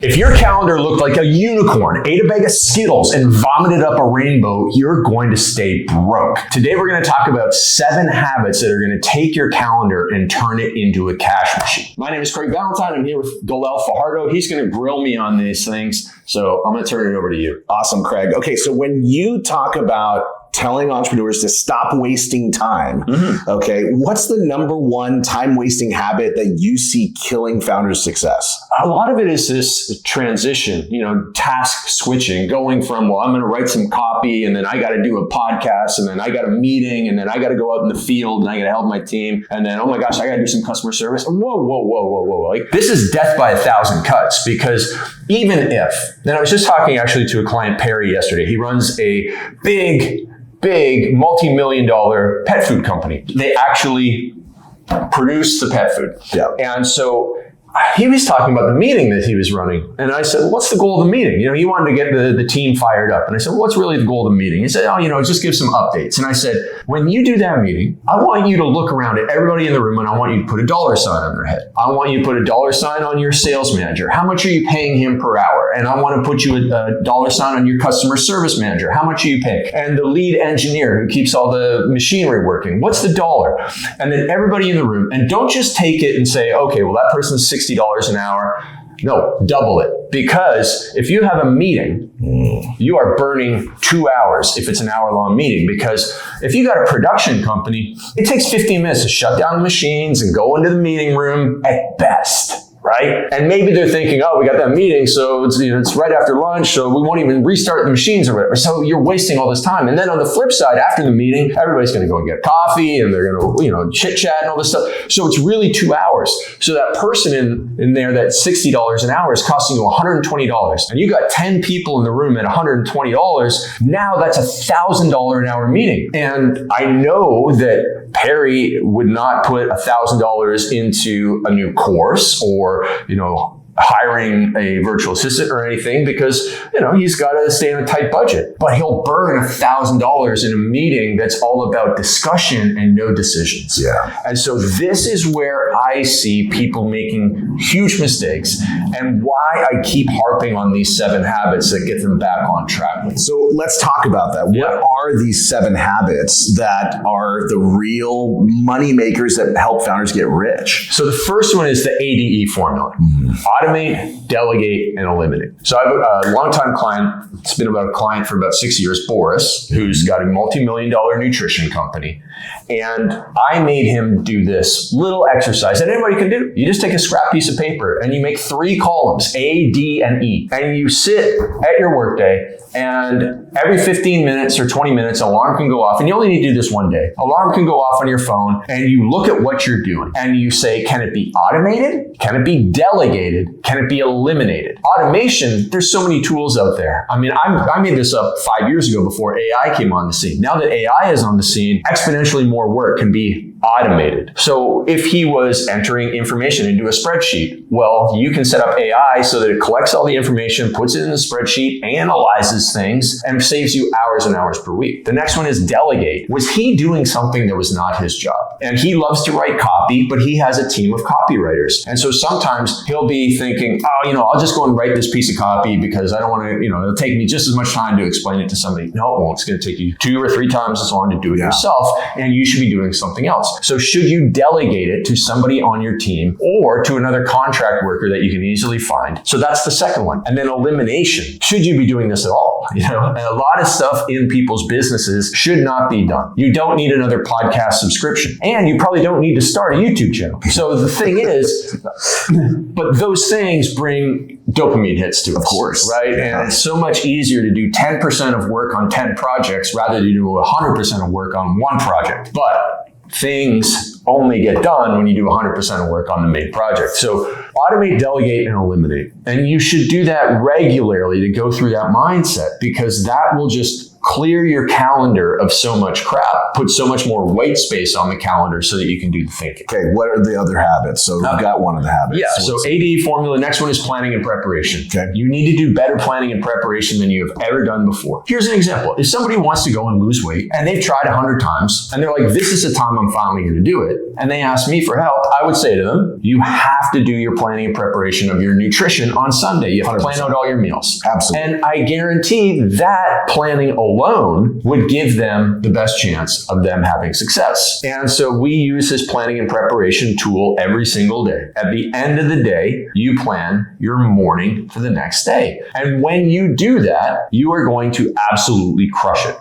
If your calendar looked like a unicorn, ate a bag of Skittles, and vomited up a rainbow, you're going to stay broke. Today, we're going to talk about 7 habits that are going to take your calendar and turn it into a cash machine. My name is Craig Valentine. I'm here with Galel Fajardo. He's going to grill me on these things. So I'm going to turn it over to you. Awesome, Craig. Okay, so when you talk about telling entrepreneurs to stop wasting time, okay, what's the number one time-wasting habit that you see killing founders' success? A lot of it is this transition, task switching, going from, well, I'm going to write some copy, and then I got to do a podcast, and then I got a meeting, and then I got to go out in the field, and I got to help my team, and then, oh my gosh, I got to do some customer service. Whoa. Like, this is death by 1,000 cuts, because even if, and I was just talking actually to a client, Perry, yesterday. He runs a big multi-million-dollar pet food company. They actually produce the pet food. Yeah. And so he was talking about the meeting that he was running. And I said, what's the goal of the meeting? He wanted to get the team fired up. And I said, what's really the goal of the meeting? He said, just give some updates. And I said, when you do that meeting, I want you to look around at everybody in the room and I want you to put a dollar sign on their head. I want you to put a dollar sign on your sales manager. How much are you paying him per hour? And I want to put you a dollar sign on your customer service manager. How much are you paying? And the lead engineer who keeps all the machinery working. What's the dollar? And then everybody in the room, and don't just take it and say, okay, well, that person's $60 an hour. No, double it. Because if you have a meeting, you are burning 2 hours if it's an hour-long meeting. Because if you got a production company, it takes 15 minutes to shut down the machines and go into the meeting room at best. Right? And maybe they're thinking, oh, we got that meeting, so it's right after lunch, so we won't even restart the machines or whatever. So you're wasting all this time. And then on the flip side, after the meeting, everybody's going to go and get coffee and they're going to, chit-chat and all this stuff. So it's really 2 hours. So that person in there, that $60 an hour is costing you $120. And you got 10 people in the room at $120. Now that's $1,000 an hour meeting. And I know that Perry would not put $1,000 into a new course or, hiring a virtual assistant or anything because, he's got to stay on a tight budget. But he'll burn $1,000 in a meeting that's all about discussion and no decisions. Yeah. And so this is where I see people making huge mistakes and why I keep harping on these 7 habits that get them back on track. So let's talk about that. Yeah. What are these 7 habits that are the real money makers that help founders get rich? So the first one is the ADE formula. Automate, delegate, and eliminate. So I have a longtime client. It's been about a client for about 6 years, Boris, who's got a multi-million-dollar nutrition company. And I made him do this little exercise that anybody can do. You just take a scrap piece of paper and you make 3 columns, A, D, and E. And you sit at your workday and every 15 minutes or 20 minutes, alarm can go off. And you only need to do this one day. Alarm can go off on your phone and you look at what you're doing and you say, can it be automated? Can it be delegated? Can it be eliminated? Automation, there's so many tools out there. I mean, I made this up 5 years ago before AI came on the scene. Now that AI is on the scene, exponentially more work can be automated. So if he was entering information into a spreadsheet, well, you can set up AI so that it collects all the information, puts it in the spreadsheet, analyzes things, and saves you hours and hours per week. The next one is delegate. Was he doing something that was not his job? And he loves to write copy, but he has a team of copywriters. And so sometimes he'll be thinking, I'll just go and write this piece of copy because I don't want to, it'll take me just as much time to explain it to somebody. No, it won't. It's going to take you 2 or 3 times as long to do it yourself, and you should be doing something else. So should you delegate it to somebody on your team or to another contract worker that you can easily find? So that's the second one. And then elimination. Should you be doing this at all? And a lot of stuff in people's businesses should not be done. You don't need another podcast subscription. And you probably don't need to start a YouTube channel. So the thing is, but those things bring dopamine hits to us. Of course. Right? And it's so much easier to do 10% of work on 10 projects rather than do 100% of work on one project. But things only get done when you do 100% of work on the main project. So automate, delegate, and eliminate. And you should do that regularly to go through that mindset because that will just clear your calendar of so much crap, put so much more white space on the calendar so that you can do the thinking. Okay, what are the other habits? So we've got one of the habits. Yeah, so ADE formula, next one is planning and preparation. Okay. You need to do better planning and preparation than you have ever done before. Here's an example. If somebody wants to go and lose weight and they've tried 100 times and they're like, this is the time I'm finally going to do it, and they ask me for help, I would say to them, you have to do your planning and preparation of your nutrition on Sunday. You have to 100%. Plan out all your meals. Absolutely. And I guarantee that planning alone would give them the best chance of them having success. And so we use this planning and preparation tool every single day. At the end of the day, you plan your morning for the next day. And when you do that, you are going to absolutely crush it.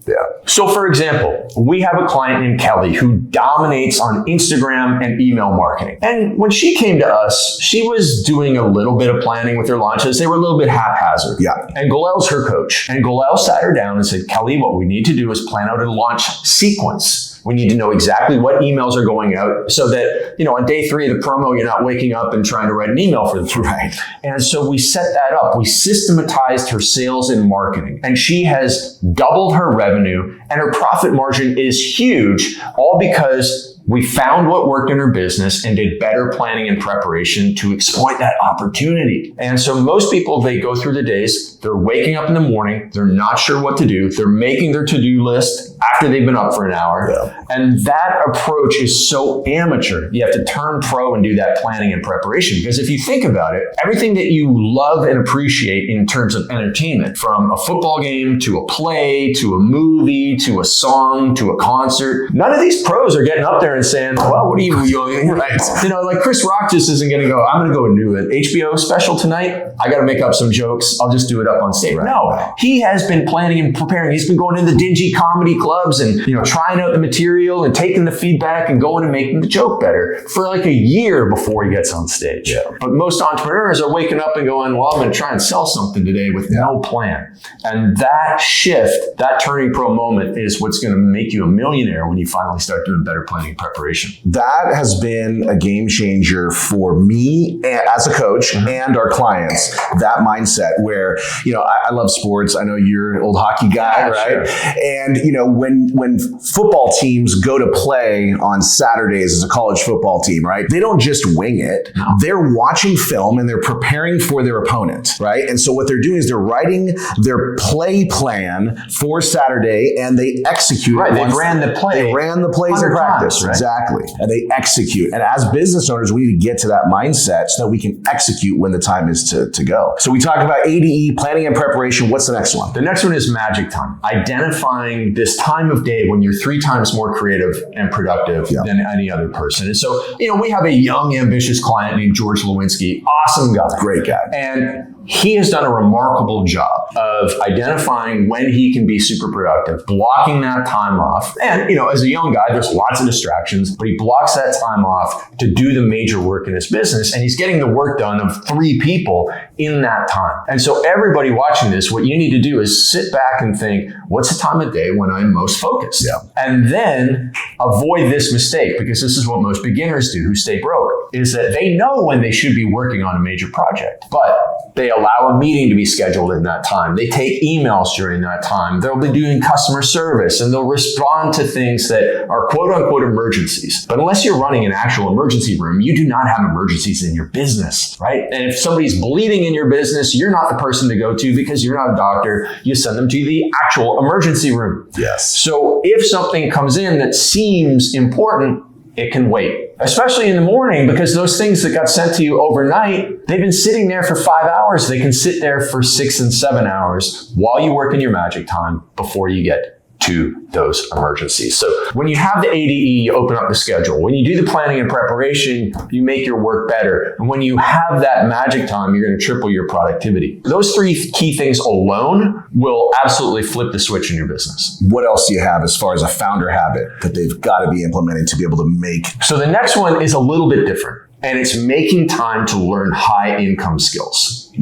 Yeah. So for example, we have a client named Kelly who dominates on Instagram and email marketing. And when she came to us, she was doing a little bit of planning with her launches. They were a little bit haphazard. Yeah. And Galel's her coach. And Galel sat her down and said, Kelly, what we need to do is plan out a launch sequence. We need to know exactly what emails are going out so that, on day 3 of the promo, you're not waking up and trying to write an email for them. Right. And so we set that up. We systematized her sales and marketing, and she has doubled her revenue, and her profit margin is huge, all because we found what worked in her business and did better planning and preparation to exploit that opportunity. And so most people, they go through the days, they're waking up in the morning, they're not sure what to do, they're making their to-do list after they've been up for an hour. Yeah. And that approach is so amateur. You have to turn pro and do that planning and preparation. Because if you think about it, everything that you love and appreciate in terms of entertainment, from a football game to a play, to a movie, to a song, to a concert, none of these pros are getting up there and saying, well, what are you doing? Right. Like Chris Rock just isn't going to go, I'm going to go and do an HBO special tonight. I got to make up some jokes. I'll just do it up on stage. Right. No, he has been planning and preparing. He's been going to the dingy comedy clubs and, trying out the material and taking the feedback and going and making the joke better for like a year before he gets on stage. Yeah. But most entrepreneurs are waking up and going, well, I'm going to try and sell something today with no plan. And that shift, that turning pro moment is what's going to make you a millionaire when you finally start doing better planning and preparation. That has been a game changer for me as a coach and our clients, that mindset where, I love sports. I know you're an old hockey guy, right? Sure. And, when football teams go to play on Saturdays as a college football team, right? They don't just wing it. No. They're watching film and they're preparing for their opponent, right? And so what they're doing is they're writing their play plan for Saturday and they execute. Right. They ran the play. They ran the plays in practice. Right? Exactly. And they execute. And as business owners, we need to get to that mindset so that we can execute when the time is to go. So we talk about ADE, planning and preparation. What's the next one? The next one is magic time. Identifying this time of day when you're 3 times more creative and productive than any other person. And so, we have a young, ambitious client named George Lewinsky. Awesome guy. Great guy. And he has done a remarkable job of identifying when he can be super productive, blocking that time off. And, as a young guy, there's lots of distractions, but he blocks that time off to do the major work in his business. And he's getting the work done of 3 people in that time. And so everybody watching this, what you need to do is sit back and think, what's the time of day when I'm most focused? Yeah. And then avoid this mistake, because this is what most beginners do who stay broke, is that they know when they should be working on a major project, but they allow a meeting to be scheduled in that time. They take emails during that time. They'll be doing customer service and they'll respond to things that are quote unquote emergencies. But unless you're running an actual emergency room, you do not have emergencies in your business, right? And if somebody's bleeding in your business, you're not the person to go to because you're not a doctor. You send them to the actual emergency room. Yes. So if something comes in that seems important, it can wait, especially in the morning, because those things that got sent to you overnight, they've been sitting there for 5 hours. They can sit there for 6 and 7 hours while you work in your magic time before you get to those emergencies. So when you have the ADE, you open up the schedule. When you do the planning and preparation, you make your work better. And when you have that magic time, you're going to triple your productivity. Those 3 key things alone will absolutely flip the switch in your business. What else do you have as far as a founder habit that they've got to be implementing to be able to make? So the next one is a little bit different. And it's making time to learn high income skills.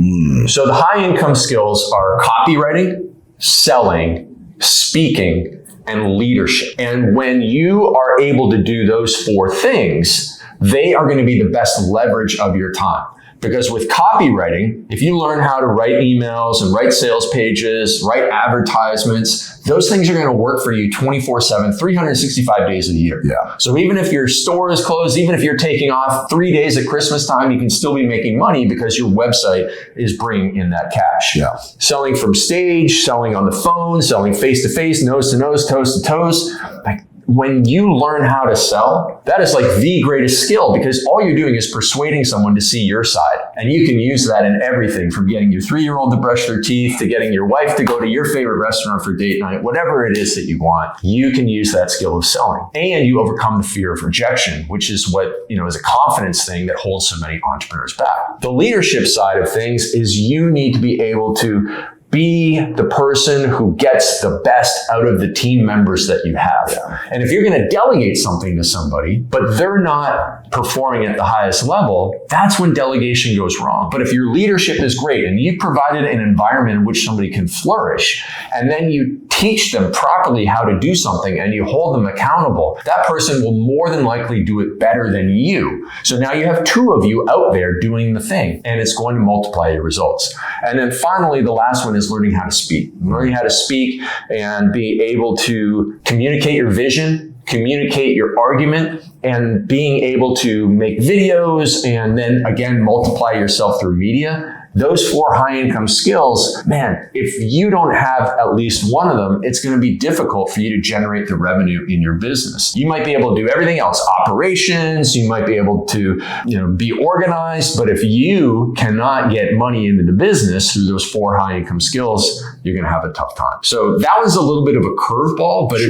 So the high income skills are copywriting, selling, speaking, and leadership. And when you are able to do those 4 things, they are going to be the best leverage of your time. Because with copywriting, if you learn how to write emails and write sales pages, write advertisements, those things are going to work for you 24/7, 365 days a year. Yeah. So even if your store is closed, even if you're taking off 3 days at Christmas time, you can still be making money because your website is bringing in that cash. Yeah. Selling from stage, selling on the phone, selling face-to-face, nose-to-nose, toes-to-toes. Like, when you learn how to sell, that is like the greatest skill, because all you're doing is persuading someone to see your side. And you can use that in everything, from getting your 3-year-old to brush their teeth, to getting your wife to go to your favorite restaurant for date night, whatever it is that you want, you can use that skill of selling. And you overcome the fear of rejection, which is what, is a confidence thing that holds so many entrepreneurs back. The leadership side of things is you need to be able to be the person who gets the best out of the team members that you have. Yeah. And if you're going to delegate something to somebody, but they're not performing at the highest level, that's when delegation goes wrong. But if your leadership is great and you've provided an environment in which somebody can flourish, and then you teach them properly how to do something and you hold them accountable, that person will more than likely do it better than you. So now you have 2 of you out there doing the thing, and it's going to multiply your results. And then finally, the last one is learning how to speak. Learning how to speak and be able to communicate your vision, communicate your argument, and being able to make videos and then again multiply yourself through media. Those 4 high-income skills, man, if you don't have at least one of them, it's going to be difficult for you to generate the revenue in your business. You might be able to do everything else, operations, you might be able to, be organized, but if you cannot get money into the business through those 4 high-income skills, you're going to have a tough time. So that was a little bit of a curveball, but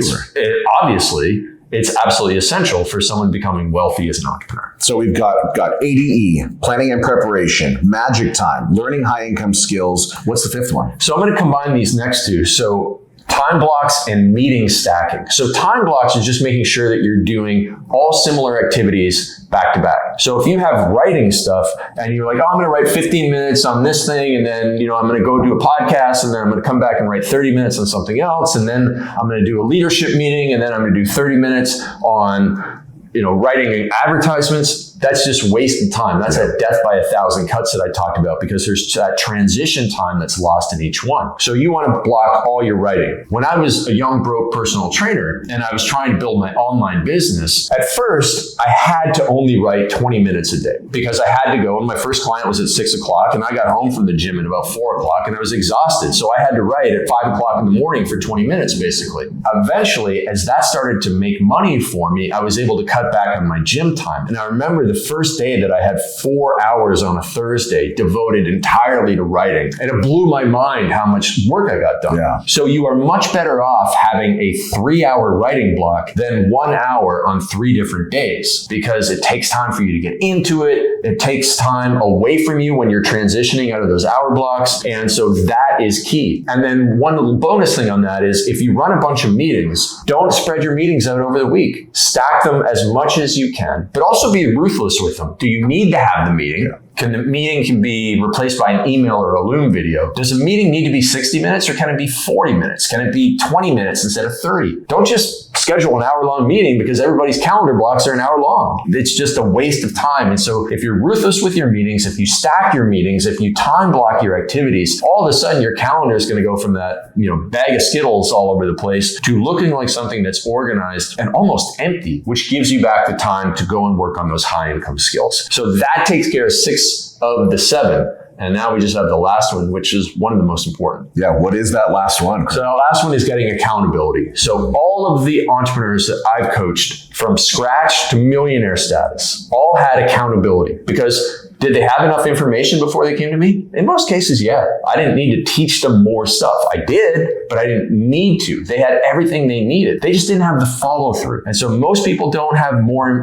obviously, it's absolutely essential for someone becoming wealthy as an entrepreneur. So we've got ADE, planning and preparation, magic time, learning high income skills. What's the 5th one? So I'm going to combine these next 2. So time blocks and meeting stacking. So time blocks is just making sure that you're doing all similar activities back to back. So if you have writing stuff and you're like, I'm going to write 15 minutes on this thing, and then, I'm going to go do a podcast, and then I'm going to come back and write 30 minutes on something else, and then I'm going to do a leadership meeting, and then I'm going to do 30 minutes on writing advertisements, that's just wasted time. That's a death by 1,000 cuts that I talked about, because there's that transition time that's lost in each one. So you want to block all your writing. When I was a young broke personal trainer and I was trying to build my online business, at first I had to only write 20 minutes a day, because I had to go, and my first client was at 6 o'clock, and I got home from the gym at about 4 o'clock, and I was exhausted. So I had to write at 5 o'clock in the morning for 20 minutes, basically. Eventually, as that started to make money for me, I was able to cut back on my gym time. And I remember the first day that I had 4 hours on a Thursday devoted entirely to writing. And it blew my mind how much work I got done. Yeah. So you are much better off having a 3-hour writing block than 1 hour on 3 different days, because it takes time for you to get into it. It takes time away from you when you're transitioning out of those hour blocks. And so that is key. And then one little bonus thing on that is, if you run a bunch of meetings, don't spread your meetings out over the week. Stack them as much as you can, but also be ruthless with them. Do you need to have the meeting? Yeah. Can the meeting be replaced by an email or a Loom video? Does a meeting need to be 60 minutes, or can it be 40 minutes? Can it be 20 minutes instead of 30? Don't just schedule an hour-long meeting because everybody's calendar blocks are an hour long. It's just a waste of time. And so if you're ruthless with your meetings, if you stack your meetings, if you time block your activities, all of a sudden your calendar is going to go from that, bag of Skittles all over the place to looking like something that's organized and almost empty, which gives you back the time to go and work on those high income skills. So that takes care of 6 of the 7. And now we just have the last one, which is one of the most important. Yeah, what is that last one? So the last one is getting accountability. So all of the entrepreneurs that I've coached from scratch to millionaire status all had accountability, because did they have enough information before they came to me? In most cases, yeah. I didn't need to teach them more stuff. I did, but I didn't need to. They had everything they needed. They just didn't have the follow through. And so most people don't have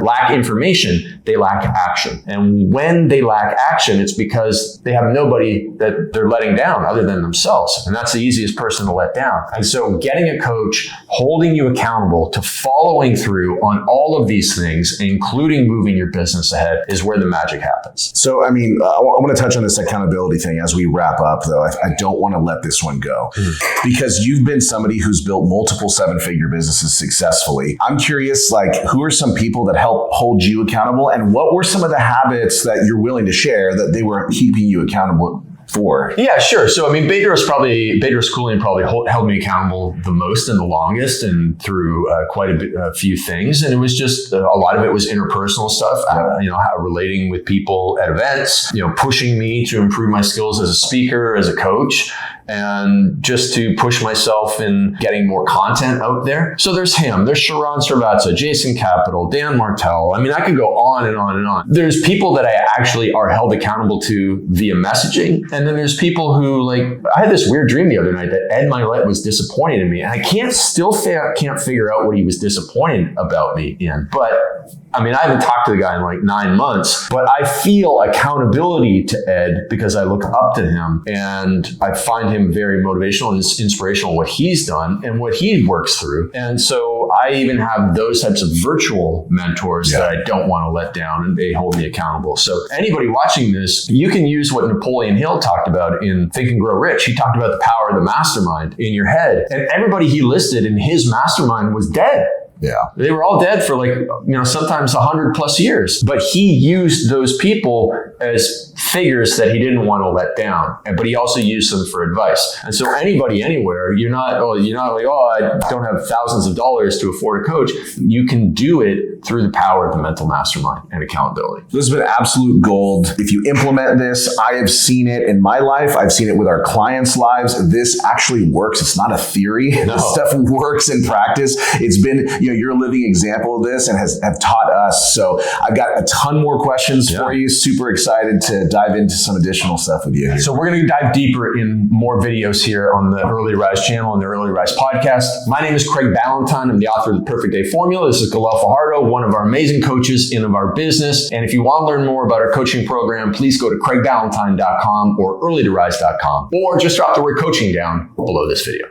lack information, they lack action. And when they lack action, it's because they have nobody that they're letting down other than themselves. And that's the easiest person to let down. And so getting a coach, holding you accountable to following through on all of these things, including moving your business ahead, is where the magic happens. So, I mean, I want to touch on this accountability thing as we wrap up, though. I don't want to let this one go because you've been somebody who's built multiple 7-figure businesses successfully. I'm curious, like, who are some people that help hold you accountable, and what were some of the habits that you're willing to share that they were keeping you accountable for? Yeah, sure. So, I mean, Bedros Keuilian probably held me accountable the most and the longest, and through quite a few things. And it was just a lot of it was interpersonal stuff. How relating with people at events. Pushing me to improve my skills as a speaker, as a coach, and just to push myself in getting more content out there. So there's him. There's Sharran Srivatsaa, Jason Capital, Dan Martell. I mean, I could go on and on and on. There's people that I actually are held accountable to via messaging. And then there's people who, like, I had this weird dream the other night that Ed Milet was disappointed in me. And I can't figure out what he was disappointed about me in. But I mean, I haven't talked to the guy in like 9 months, but I feel accountability to Ed because I look up to him and I find him very motivational and inspirational what he's done and what he works through. And so I even have those types of virtual mentors that I don't want to let down, and they hold me accountable. So anybody watching this, you can use what Napoleon Hill talked about in Think and Grow Rich. He talked about the power of the mastermind in your head, and everybody he listed in his mastermind was dead. Yeah. They were all dead for sometimes 100+ years. But he used those people as figures that he didn't want to let down. But he also used them for advice. And so anybody anywhere, you're not like, I don't have thousands of dollars to afford a coach. You can do it through the power of the mental mastermind and accountability. This has been absolute gold. If you implement this, I have seen it in my life. I've seen it with our clients' lives. This actually works. It's not a theory. No. This stuff works in practice. It's been, you're a living example of this and have taught us. So I've got a ton more questions for you. Super excited to dive into some additional stuff with you. So we're going to dive deeper in more videos here on the Early to Rise channel and the Early to Rise podcast. My name is Craig Ballantyne. I'm the author of The Perfect Day Formula. This is Galal Fajardo, one of our amazing coaches in our business. And if you want to learn more about our coaching program, please go to craigballantyne.com or earlytorise.com, or just drop the word coaching down below this video.